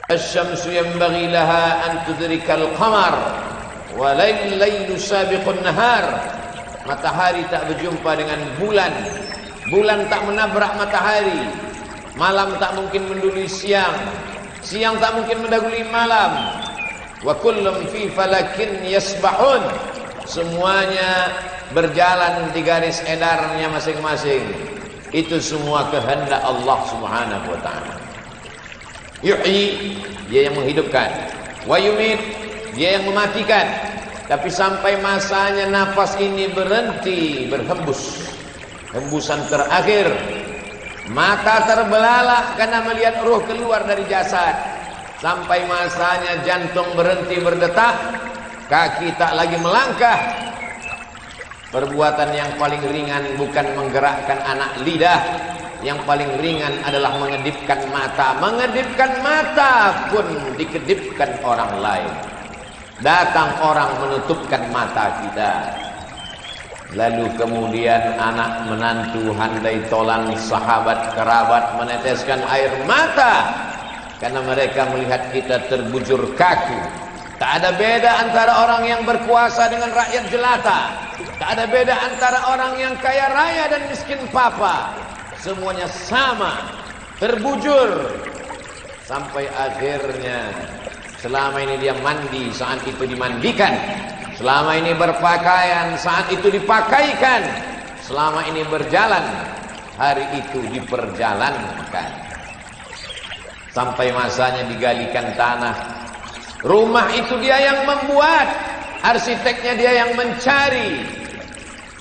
Asy-syamsu yanbaghi laha an tudrikal qamar wa laylu sabiqun nahar. Matahari tak berjumpa dengan bulan, bulan tak menabrak matahari, malam tak mungkin mendului siang, siang tak mungkin mendahului malam. Wa kullum fi falakin yasbahun. Semuanya berjalan di garis edarnya masing-masing. Itu semua kehendak Allah Subhanahu wa taala. Yuhyi, dia yang menghidupkan. Wa yumit, dia yang mematikan. Tapi sampai masanya nafas ini berhenti berhembus, hembusan terakhir, mata terbelalak karena melihat ruh keluar dari jasad. Sampai masanya jantung berhenti berdetak, kaki tak lagi melangkah. Perbuatan yang paling ringan bukan menggerakkan anak lidah, yang paling ringan adalah mengedipkan mata. Mengedipkan mata pun dikedipkan orang lain. Datang orang menutupkan mata kita. Lalu kemudian anak menantu, handai tolan, sahabat, kerabat meneteskan air mata karena mereka melihat kita terbujur kaku. Tak ada beda antara orang yang berkuasa dengan rakyat jelata. Tak ada beda antara orang yang kaya raya dan miskin papa. Semuanya sama, terbujur. Sampai akhirnya selama ini dia mandi, saat itu dimandikan. Selama ini berpakaian, saat itu dipakaikan. Selama ini berjalan, hari itu diperjalankan. Sampai masanya digalikan tanah. Rumah itu dia yang membuat, arsiteknya dia yang mencari.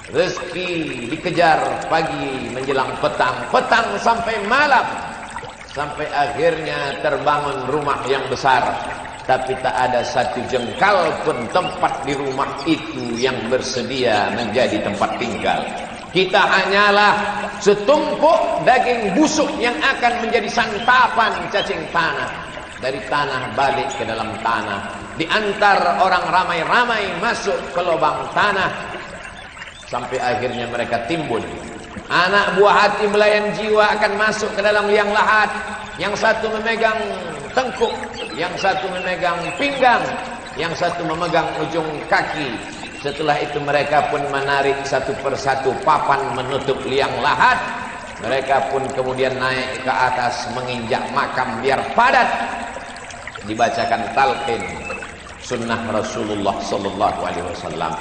Rezeki dikejar pagi menjelang petang, petang sampai malam. Sampai akhirnya terbangun rumah yang besar, tapi tak ada satu jengkal pun tempat di rumah itu yang bersedia menjadi tempat tinggal. Kita hanyalah setumpuk daging busuk yang akan menjadi santapan cacing tanah. Dari tanah balik ke dalam tanah, diantar orang ramai-ramai masuk ke lubang tanah, sampai akhirnya mereka timbun. Anak buah hati melayan jiwa akan masuk ke dalam liang lahat. Yang satu memegang tengkuk, yang satu memegang pinggang, yang satu memegang ujung kaki. Setelah itu mereka pun menarik satu persatu papan menutup liang lahat. Mereka pun kemudian naik ke atas menginjak makam biar padat. Dibacakan talqin sunnah Rasulullah sallallahu alaihi wasallam.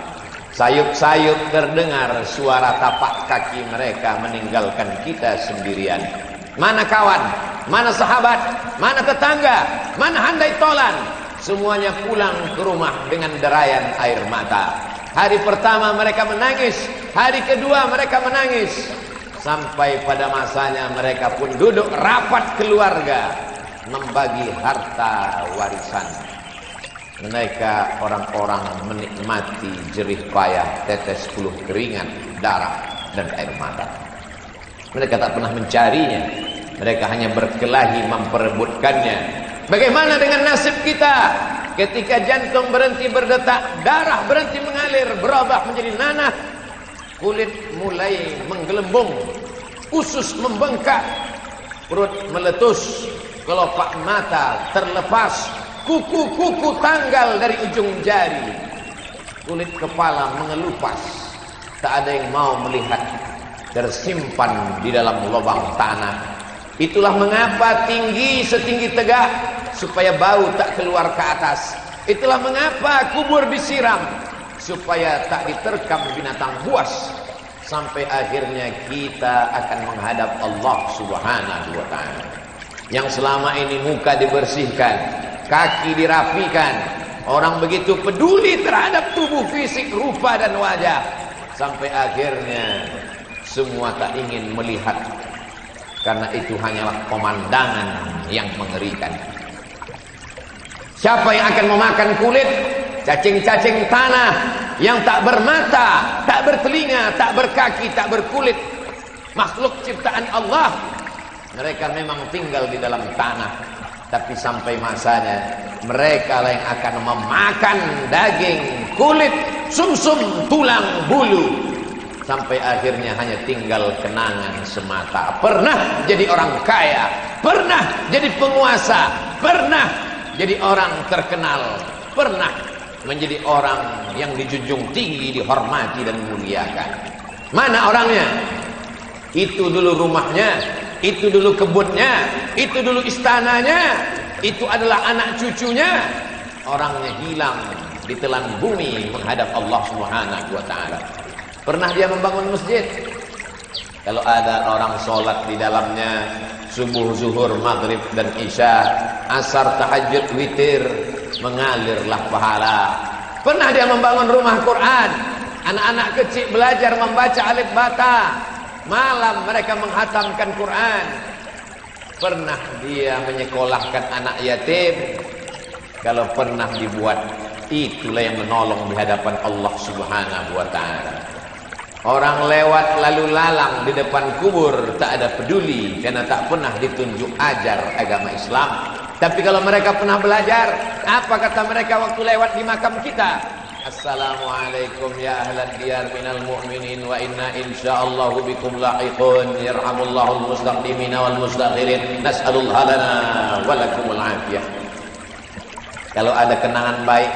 Sayup-sayup terdengar suara tapak kaki mereka meninggalkan kita sendirian. Mana kawan, mana sahabat, mana tetangga, mana handai tolan, semuanya pulang ke rumah dengan derayan air mata. Hari pertama mereka menangis, hari kedua mereka menangis, sampai pada masanya mereka pun duduk rapat keluarga membagi harta warisan. Mereka orang-orang menikmati jerih payah tetes puluh keringat, darah dan air mata. Mereka tak pernah mencarinya, mereka hanya berkelahi memperebutkannya. Bagaimana dengan nasib kita? Ketika jantung berhenti berdetak, darah berhenti mengalir, berubah menjadi nanah, kulit mulai menggelembung, usus membengkak, perut meletus, kelopak mata terlepas, kuku-kuku tanggal dari ujung jari, kulit kepala mengelupas, tak ada yang mau melihat, tersimpan di dalam lubang tanah. Itulah mengapa tinggi setinggi tegak, supaya bau tak keluar ke atas. Itulah mengapa kubur disiram, supaya tak diterkam binatang buas. Sampai akhirnya kita akan menghadap Allah Subhanahu wa ta'ala. Yang selama ini muka dibersihkan, kaki dirapikan, orang begitu peduli terhadap tubuh fisik, rupa dan wajah, sampai akhirnya semua tak ingin melihat, karena itu hanyalah pemandangan yang mengerikan. Siapa yang akan memakan kulit cacing-cacing tanah yang tak bermata, tak bertelinga, tak berkaki, tak berkulit, makhluk ciptaan Allah? Mereka memang tinggal di dalam tanah, tapi sampai masanya mereka lah yang akan memakan daging, kulit, sumsum, tulang, bulu. sampai akhirnya hanya tinggal kenangan semata. Pernah jadi orang kaya, pernah jadi penguasa, pernah jadi orang terkenal, pernah menjadi orang yang dijunjung tinggi, dihormati dan dimuliakan. Mana orangnya? Itu dulu rumahnya, itu dulu kebunnya, itu dulu istananya, itu adalah anak cucunya. Orangnya hilang ditelan bumi menghadap Allah Subhanahu wa taala. Pernah dia membangun masjid? Kalau ada orang sholat di dalamnya, subuh, zuhur, maghrib dan isya, asar, tahajud, witir, mengalirlah pahala. Pernah dia membangun rumah Quran, anak-anak kecil belajar membaca alif bata, malam mereka menghatamkan Quran. Pernah dia menyekolahkan anak yatim? Kalau pernah dibuat, itulah yang menolong di hadapan Allah Subhanahu wa taala. Orang lewat lalu lalang di depan kubur tak ada peduli, karena tak pernah ditunjuk ajar agama Islam. Tapi kalau mereka pernah belajar, apa kata mereka waktu lewat di makam kita? Assalamualaikum ya ahlan diyar minal mu'minin wa inna insyaallahu bikum lahiqun yarhamullahul mustaqdimina wal mustakhirin nas'alullah lana wa lakumul afiyah. Kalau ada kenangan baik,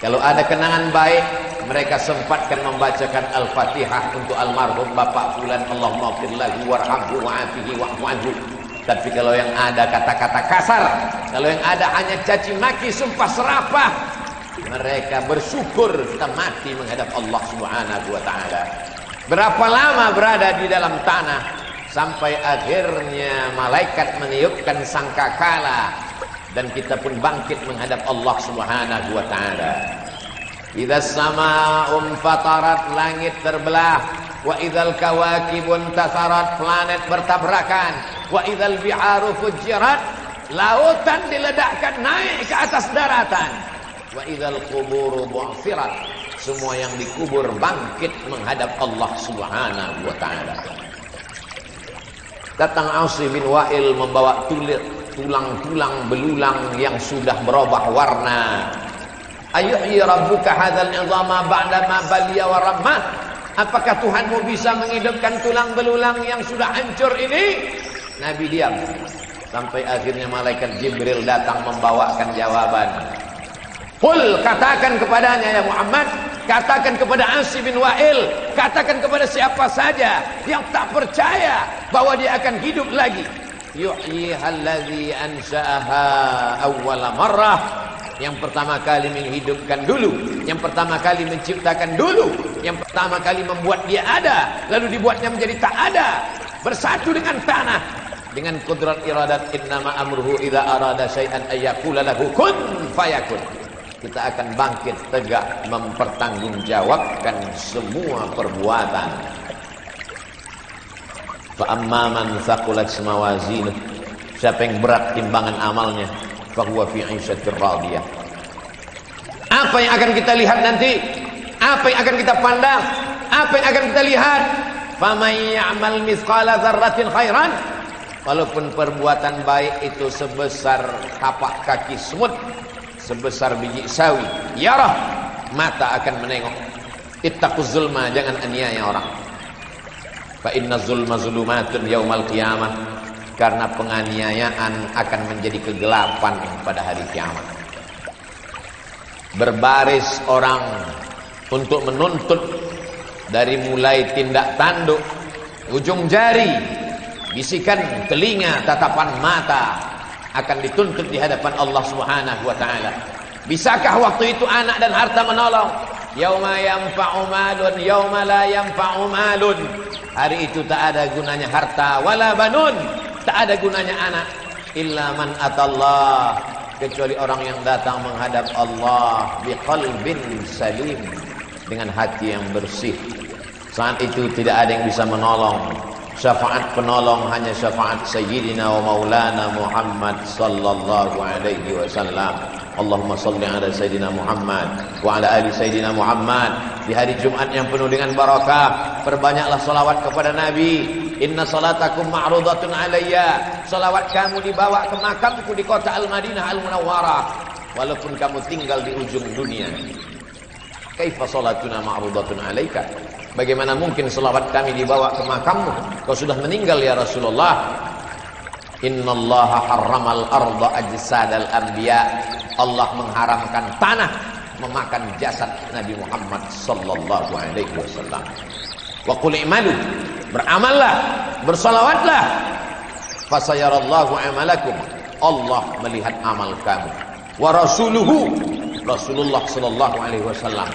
kalau ada kenangan baik, mereka sempatkan membacakan Al-Fatihah untuk almarhum Bapak Fulan, Allahumma ighfir lahu warhamhu wa'afihi wa'fu anhu. Tapi kalau yang ada kata-kata kasar, kalau yang ada hanya caci maki, sumpah serapah, mereka bersyukur kita mati menghadap Allah Subhanahu wa taala. Berapa lama berada di dalam tanah sampai akhirnya malaikat meniupkan sangkakala dan kita pun bangkit menghadap Allah Subhanahu wa taala. Idza samaa'un fatarat, langit terbelah, wa idzal kawakibun tasarat, planet bertabrakan, wa idzal biharu fujirat, lautan diledakkan naik ke atas daratan, wa idzal quburu bu'thirat, semua yang dikubur bangkit menghadap Allah Subhanahu wa taala. Datang Aus bin Wa'il membawa tulang-tulang belulang yang sudah berubah warna. Ayuhyi rabbuka hadzal 'idhama ba'da ma baliya wa ramma. Apakah Tuhanmu bisa menghidupkan tulang belulang yang sudah hancur ini? Nabi diam sampai akhirnya malaikat Jibril datang membawakan jawaban. Qul, katakan kepadanya ya Muhammad, katakan kepada Asi bin Wa'il, katakan kepada siapa saja yang tak percaya bahwa dia akan hidup lagi. Yuhyiha allazi ansha'aha awwala marrah. Yang pertama kali menghidupkan dulu, yang pertama kali menciptakan dulu, yang pertama kali membuat dia ada, lalu dibuatnya menjadi tak ada, bersatu dengan tanah, dengan kudrat iradat. Innama amruhu idza arada syai'an ayyaqula lahu kun fayakun. Kita akan bangkit tegak mempertanggungjawabkan semua perbuatan. Fa amma man thaqulat mawazinuh, siapa yang berat timbangan amalnya, fahuwa fi 'ishatir radiyah. Apa yang akan kita lihat nanti? Apa yang akan kita pandang? Apa yang akan kita lihat? Faman ya'mal mithqala dzarratin khairan, walaupun perbuatan baik itu sebesar tapak kaki semut, sebesar biji sawi, yarah, mata akan menengok. Ittaquz zulma, jangan aniaya orang. Fa inna zulma zulumatun yaumal qiyamah, karena penganiayaan akan menjadi kegelapan pada hari kiamat. Berbaris orang untuk menuntut dari mulai tindak tanduk, ujung jari, bisikan telinga, tatapan mata akan dituntut di hadapan Allah Subhanahu wa taala. Bisakah waktu itu anak dan harta menolong? Yauma yanfa'u malun yauma la yanfa'u malun. Hari itu tak ada gunanya harta wala banun, tak ada gunanya anak, illa man atallah, kecuali orang yang datang menghadap Allah biqalbin salim, dengan hati yang bersih. Saat itu tidak ada yang bisa menolong. Syafaat penolong hanya syafaat Sayyidina wa Maulana Muhammad sallallahu alaihi wasallam. Allahumma salli ala Sayyidina Muhammad wa ala ali Sayyidina Muhammad. Di hari Jumat yang penuh dengan barakah, perbanyaklah salawat kepada Nabi. Inna salatakum ma'rudatun alayya. Salawat kamu dibawa ke makamku di kota Al-Madinah Al-Munawwarah, walaupun kamu tinggal di ujung dunia. Kaifa salatuna ma'rudatun alayka? Bagaimana mungkin selawat kami dibawa ke makammu? Kau sudah meninggal ya Rasulullah. Innallaha harramal arda ajsadal anbiya. Allah mengharamkan tanah memakan jasad Nabi Muhammad sallallahu alaihi wasallam. Wa qul i'malu, beramallah, bersalawatlah. Fasayarallahu amalakum. Allah melihat amal kamu. Wa rasuluhu, Rasulullah sallallahu alaihi wasallam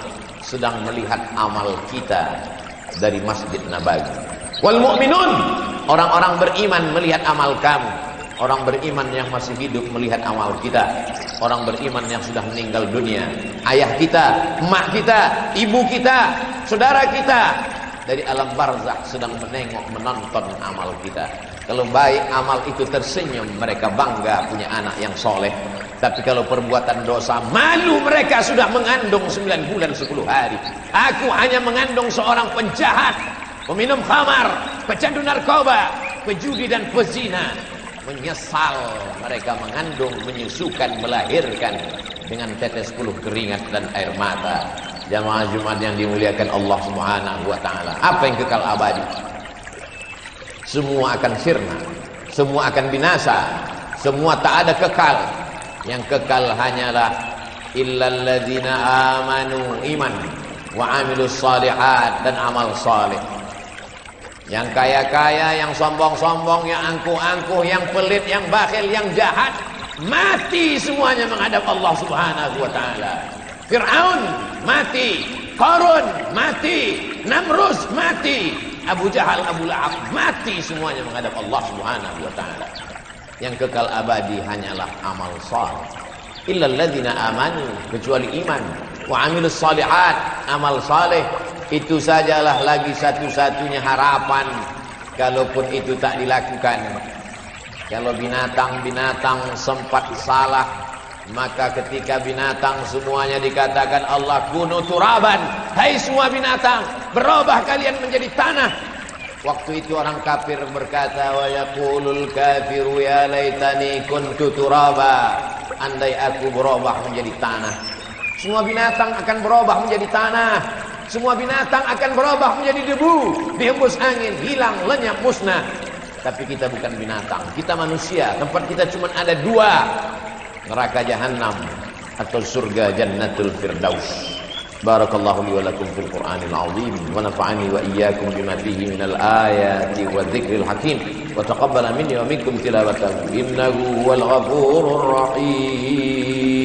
sedang melihat amal kita dari Masjid Nabawi. Wal mu'minun, orang-orang beriman melihat amal kamu. Orang beriman yang masih hidup melihat amal kita. Orang beriman yang sudah meninggal dunia, ayah kita, emak kita, ibu kita, saudara kita dari alam barzakh sedang menengok, menonton amal kita. Kalau baik amal itu tersenyum, mereka bangga punya anak yang soleh. Tapi kalau perbuatan dosa, malu mereka sudah mengandung 9 bulan 10 hari. Aku hanya mengandung seorang penjahat, peminum khamar, pecandu narkoba, pejudi dan pezina. Menyesal mereka mengandung, menyusukan, melahirkan dengan tetes puluh keringat dan air mata. Jamaah Jumat yang dimuliakan Allah Subhanahu wa taala. Apa yang kekal abadi? Semua akan sirna, semua akan binasa, semua tak ada kekal. Yang kekal hanyalah illal ladzina amanu, iman, wa amilus shalihat, dan amal saleh. Yang kaya-kaya, yang sombong-sombong, yang angkuh-angkuh, yang pelit, yang bakhil, yang jahat, mati semuanya menghadap Allah Subhanahu wa taala. Fir'aun mati, Qarun mati, Namrus mati, Abu Jahal, Abu Lahab mati, semuanya menghadap Allah Subhanahu wa taala. Yang kekal abadi hanyalah amal saleh. Illal ladzina amanu, kecuali iman, wa amilus shalihat, amal saleh. Itu sajalah lagi satu-satunya harapan. Kalaupun itu tak dilakukan, kalau binatang-binatang sempat salah, maka ketika binatang semuanya dikatakan Allah kunu turaban, hai semua binatang, berubah kalian menjadi tanah. Waktu itu orang kafir berkata, wa yaqulul kafiru ya laitani kuntu turaba, andai aku berubah menjadi tanah. Semua binatang akan berubah menjadi tanah. Semua binatang akan berubah menjadi debu, dihembus angin, hilang, lenyap, musnah. Tapi kita bukan binatang, kita manusia. Tempat kita cuma ada dua, neraka jahanam atau surga jannatul firdaus. Barakallahu li wa lakum fil Qur'anil azim, wa nafa'ani wa iyyakum bima fihi minal ayati wa dzikril hakim, wa taqabbala minni wa minkum tilawatahu innahu huwal ghafurur rahim.